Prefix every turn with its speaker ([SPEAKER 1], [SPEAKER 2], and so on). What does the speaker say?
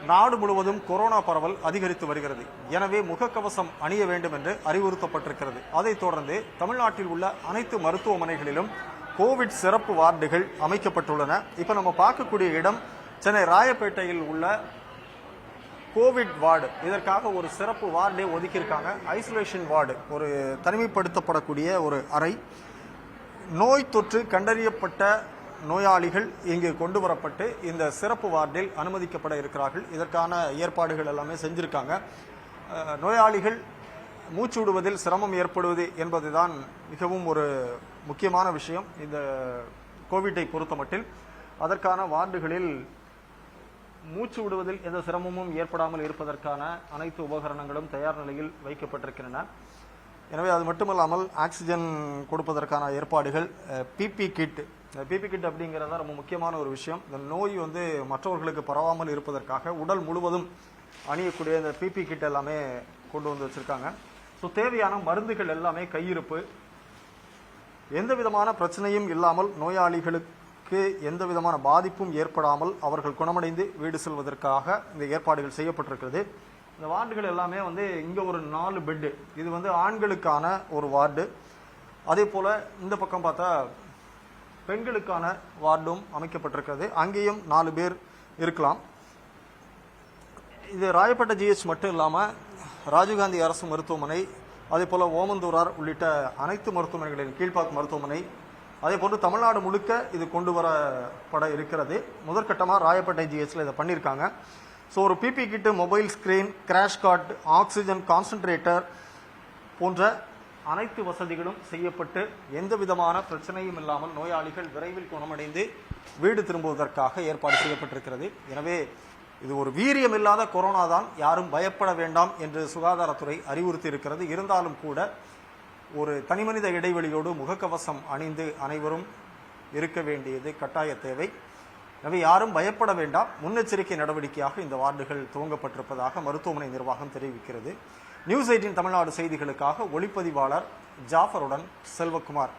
[SPEAKER 1] நாடு முழுவதும் கொரோனா பரவல் அதிகரித்து வருகிறது. எனவே முகக்கவசம் அணிய வேண்டும் என்று அறிவுறுத்தப்பட்டிருக்கிறது. அதைத் தொடர்ந்து தமிழ்நாட்டில் உள்ள அனைத்து மருத்துவமனைகளிலும் கோவிட் சிறப்பு வார்டுகள் அமைக்கப்பட்டுள்ளன. இப்ப நம்ம பார்க்கக்கூடிய இடம் சென்னை ராயப்பேட்டையில் உள்ள கோவிட் வார்டு. இதற்காக ஒரு சிறப்பு வார்டே ஒதுக்கியிருக்காங்க. ஐசோலேஷன் வார்டு, ஒரு தனிமைப்படுத்தப்படக்கூடிய ஒரு அறை. நோய் தொற்று கண்டறியப்பட்ட நோயாளிகள் இங்கு கொண்டு வரப்பட்டு இந்த சிறப்பு வார்டில் அனுமதிக்கப்பட இருக்கிறார்கள். இதற்கான ஏற்பாடுகள் எல்லாமே செஞ்சிருக்காங்க. நோயாளிகள் மூச்சு விடுவதில் சிரமம் ஏற்படுவது என்பதுதான் மிகவும் ஒரு முக்கியமான விஷயம் இந்த கோவிட்டை பொறுத்தமட்டில். அதற்கான வார்டுகளில் மூச்சு விடுவதில் எந்த சிரமமும் ஏற்படாமல் இருப்பதற்கான அனைத்து உபகரணங்களும் தயார் நிலையில் வைக்கப்பட்டிருக்கின்றன. எனவே அது மட்டுமல்லாமல் ஆக்சிஜன் கொடுப்பதற்கான ஏற்பாடுகள், பிபி கிட் அப்படிங்கிறது தான் ரொம்ப முக்கியமான ஒரு விஷயம். இந்த நோய் மற்றவர்களுக்கு பரவாமல் இருப்பதற்காக உடல் முழுவதும் அணியக்கூடிய இந்த பிபி கிட் எல்லாமே கொண்டு வந்து வச்சிருக்காங்க. ஸோ தேவையான மருந்துகள் எல்லாமே கையிருப்பு. எந்த விதமான பிரச்சனையும் இல்லாமல் நோயாளிகளுக்கு எந்த விதமான பாதிப்பும் ஏற்படாமல் அவர்கள் குணமடைந்து வீடு செல்வதற்காக இந்த ஏற்பாடுகள் செய்யப்பட்டிருக்கிறது. இந்த வார்டுகள் எல்லாமே இங்க ஒரு 4 பெட்டு. இது ஆண்களுக்கான ஒரு வார்டு. அதே போல இந்த பக்கம் பார்த்தா பெண்களுக்கான வார்டும் அமைக்கப்பட்டிருக்கிறது. அங்கேயும் 4 பேர் இருக்கலாம். இது ராயப்பேட்டை ஜிஹெச் மட்டும் இல்லாமல் ராஜீவ்காந்தி அரசு மருத்துவமனை, அதே போல ஓமந்தூரார் உள்ளிட்ட அனைத்து மருத்துவமனைகளின் கீழ்பாக் மருத்துவமனை, அதே போன்று தமிழ்நாடு முழுக்க இது கொண்டு வரப்பட இருக்கிறது. முதற்கட்டமாக ராயப்பேட்டை ஜிஹெச்ல இதை பண்ணியிருக்காங்க. ஸோ ஒரு BP kit, mobile screen, crash card, oxygen concentrator போன்ற அனைத்து வசதிகளும் செய்யப்பட்டு எந்த விதமான பிரச்சனையும் இல்லாமல் நோயாளிகள் விரைவில் குணமடைந்து வீடு திரும்புவதற்காக ஏற்பாடு செய்யப்பட்டிருக்கிறது. எனவே இது ஒரு வீரியம் இல்லாத கொரோனா தான், யாரும் பயப்பட வேண்டாம் என்று சுகாதாரத்துறை அறிவுறுத்தி இருக்கிறது. இருந்தாலும் கூட ஒரு தனிமனித இடைவெளியோடு முகக்கவசம் அணிந்து அனைவரும் இருக்க வேண்டியது கட்டாய தேவை. எனவே யாரும் பயப்பட வேண்டாம். முன்னெச்சரிக்கை நடவடிக்கையாக இந்த வார்டுகள் துவங்கப்பட்டிருப்பதாக மருத்துவமனை நிர்வாகம் தெரிவிக்கிறது. நியூஸ் 18 தமிழ்நாடு செய்திகளுக்காக ஒளிப்பதிவாளர் ஜாஃபருடன் செல்வகுமார்.